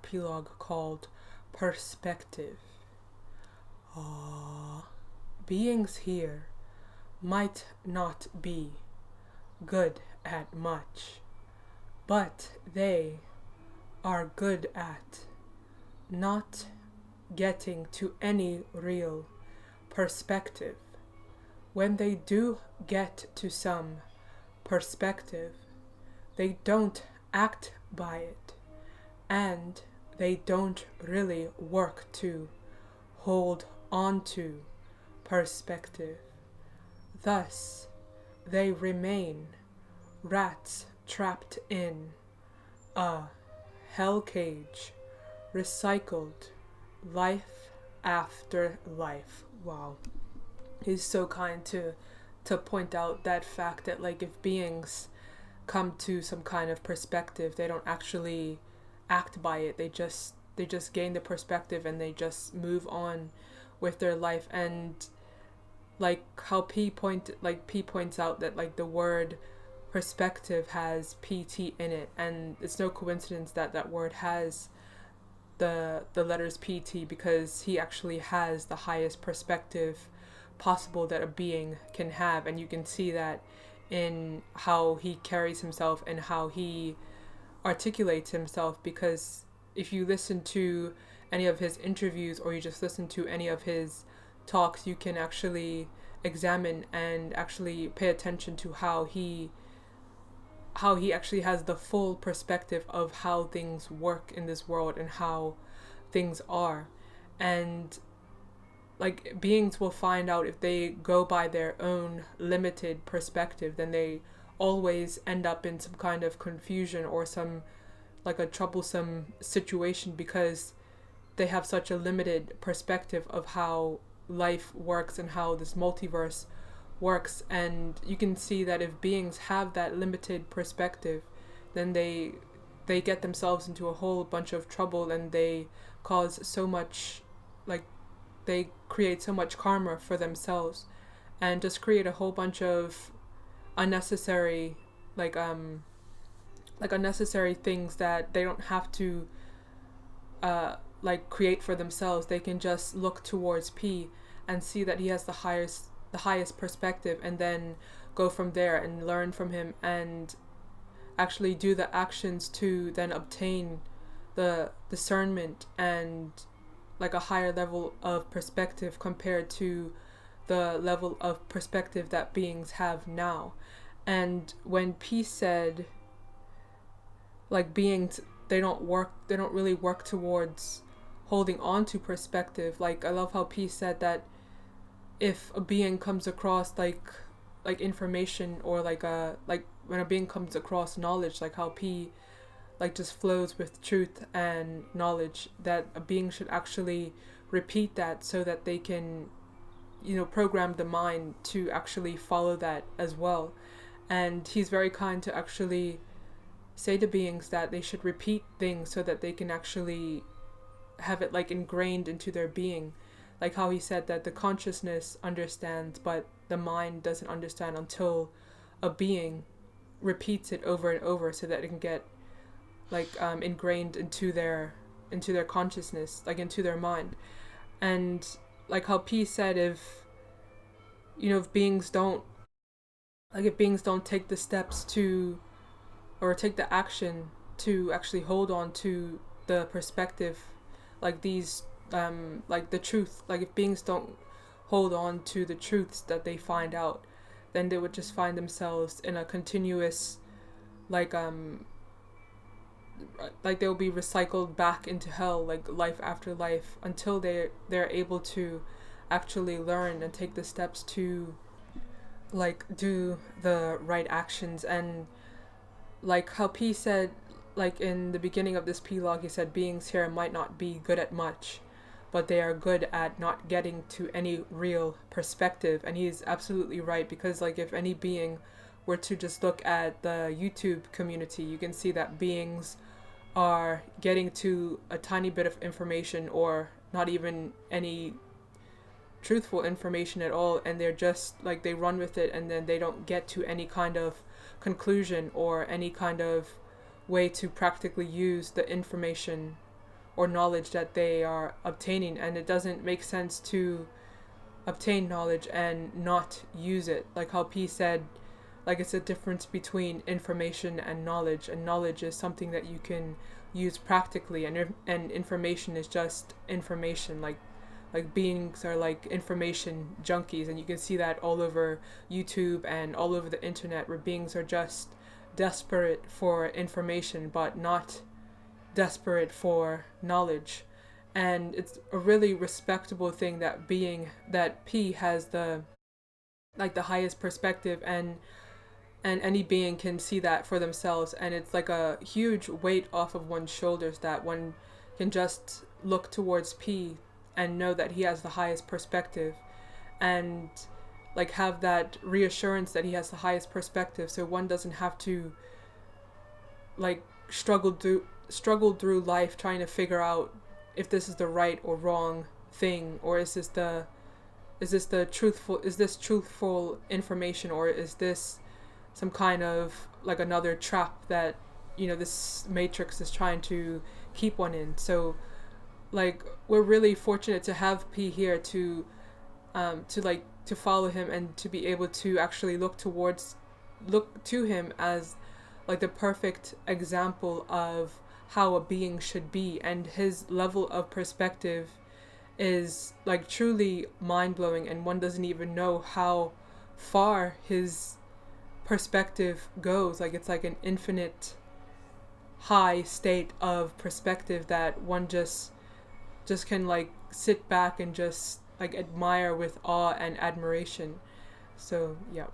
Plog called PerspecTive. Beings here might not be good at much, but they are good at not getting to any real perspective. When they do get to some perspective, they don't act by it, and they don't really work to hold on to perspective. Thus, they remain rats trapped in a hell cage, recycled life after life. Wow. He's so kind to point out that fact that, like, if beings come to some kind of perspective, they don't actually act by it. They just gain the perspective and they just move on with their life. And like how P points out that, like, the word perspective has PT in it, and it's no coincidence that that word has the letters PT, because he actually has the highest perspective possible that a being can have. And you can see that in how he carries himself and how he articulates himself, because if you listen to any of his interviews or you just listen to any of his talks, you can actually examine and actually pay attention to how he actually has the full perspective of how things work in this world and how things are. And like, beings will find out, if they go by their own limited perspective, then they always end up in some kind of confusion or some, like, a troublesome situation, because they have such a limited perspective of how life works and how this multiverse works. And you can see that if beings have that limited perspective, then they get themselves into a whole bunch of trouble, and they cause so much, like, they create so much karma for themselves and just create a whole bunch of unnecessary unnecessary things that they don't have to create for themselves. They can just look towards P and see that he has the highest perspective, and then go from there and learn from him and actually do the actions to then obtain the discernment and, like, a higher level of perspective compared to the level of perspective that beings have now. And when P said, like, beings, they don't really work towards holding on to perspective. Like, I love how P said that if a being comes across like information, or like when a being comes across knowledge, like how P just flows with truth and knowledge, that a being should actually repeat that so that they can, program the mind to actually follow that as well. And he's very kind to actually say to beings that they should repeat things so that they can actually have it, like, ingrained into their being. Like how he said that the consciousness understands, but the mind doesn't understand until a being repeats it over and over, so that it can get ingrained into their consciousness, like into their mind. And like how P said, if beings don't take the steps to, or take the action to actually hold on to the perspective, like these the truth, like if beings don't hold on to the truths that they find out, then they would just find themselves in a continuous they'll be recycled back into hell, like life after life, until they're able to actually learn and take the steps to do the right actions. And like how P said, like in the beginning of this Plog, he said beings here might not be good at much, but they are good at not getting to any real perspective. And he's absolutely right, because like if any being were to just look at the YouTube community, you can see that beings are getting to a tiny bit of information, or not even any truthful information at all, and they're just they run with it, and then they don't get to any kind of conclusion or any kind of way to practically use the information or knowledge that they are obtaining, and it doesn't make sense to obtain knowledge and not use it. Like how P said, like it's a difference between information and knowledge is something that you can use practically, and information is just information. Like beings are like information junkies, and you can see that all over YouTube and all over the internet, where beings are just desperate for information but not desperate for knowledge. And it's a really respectable thing that P has the highest perspective, and any being can see that for themselves, and it's like a huge weight off of one's shoulders that one can just look towards P and know that he has the highest perspective, and like have that reassurance that he has the highest perspective, so one doesn't have to like struggle through life trying to figure out if this is the right or wrong thing, or is this truthful information, or is this some kind of like another trap that this matrix is trying to keep one in. So like we're really fortunate to have P here to follow him, and to be able to actually look to him as like the perfect example of how a being should be, and his level of perspective is like truly mind-blowing, and one doesn't even know how far his perspective goes. Like it's like an infinite high state of perspective that one just can like sit back and just like admire with awe and admiration. So yeah.